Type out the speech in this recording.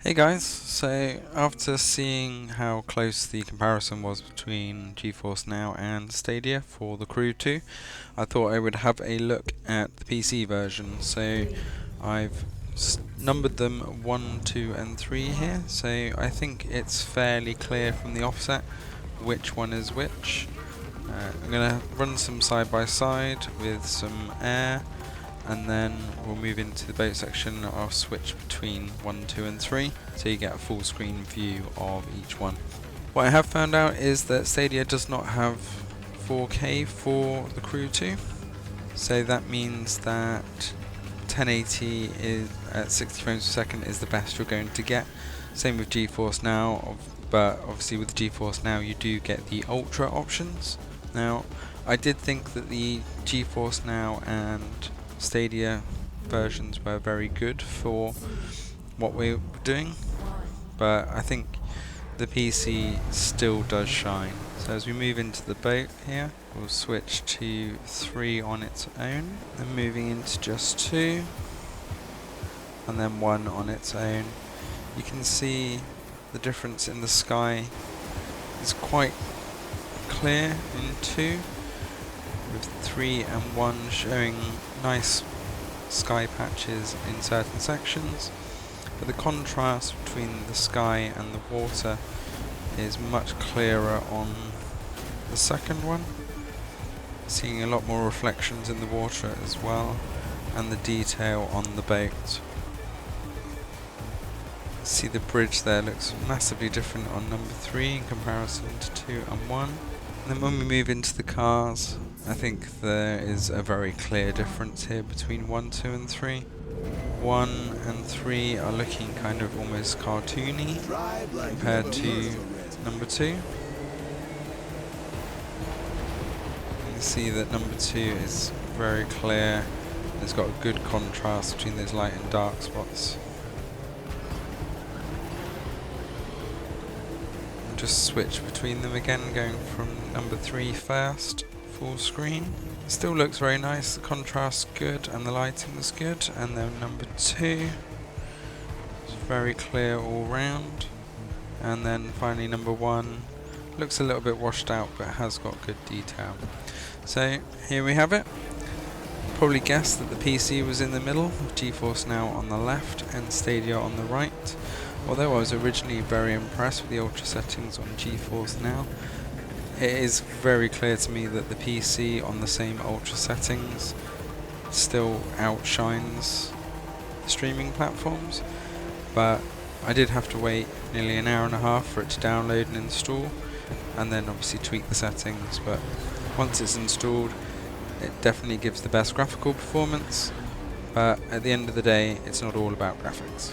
Hey guys, so after seeing how close the comparison was between Geforce Now and Stadia for the Crew 2, I thought I would have a look at the PC version. So I've numbered them 1, 2 and 3 here, so I think it's fairly clear from the offset which one is which. I'm going to run some side by side with some air, and then we'll move into the boat section. I'll switch between 1, 2 and 3 so you get a full screen view of each one. What I have found out is that Stadia does not have 4K for the Crew 2, so that means that 1080 is at 60 frames per second is the best you're going to get. Same with Geforce Now, but obviously with Geforce Now you do get the Ultra options. Now I did think that the Geforce Now and Stadia versions were very good for what we were doing, but I think the PC still does shine. So as we move into the boat here, we'll switch to 3 on its own, then moving into just 2, and then 1 on its own. You can see the difference in the sky is quite clear in 2, with 3 and 1 showing nice sky patches in certain sections, but the contrast between the sky and the water is much clearer on the second one. Seeing a lot more reflections in the water as well, and the detail on the boat. See the bridge there looks massively different on number 3 in comparison to 2 and 1. And then when we move into the cars, I think there is a very clear difference here between 1, 2 and 3. 1 and 3 are looking kind of almost cartoony compared to number 2. You can see that number 2 is very clear. It's got a good contrast between those light and dark spots. I'll just switch between them again, going from number 3 first. Full screen. Still looks very nice, the contrast's good and the lighting is good. And then number 2 is very clear all round. And then finally number 1 looks a little bit washed out but has got good detail. So here we have it. Probably guessed that the PC was in the middle, with Geforce Now on the left and Stadia on the right. Although I was originally very impressed with the ultra settings on Geforce Now, it is very clear to me that the PC on the same ultra settings still outshines the streaming platforms, but I did have to wait nearly an hour and a half for it to download and install, and then obviously tweak the settings. But once it's installed, it definitely gives the best graphical performance, but at the end of the day it's not all about graphics.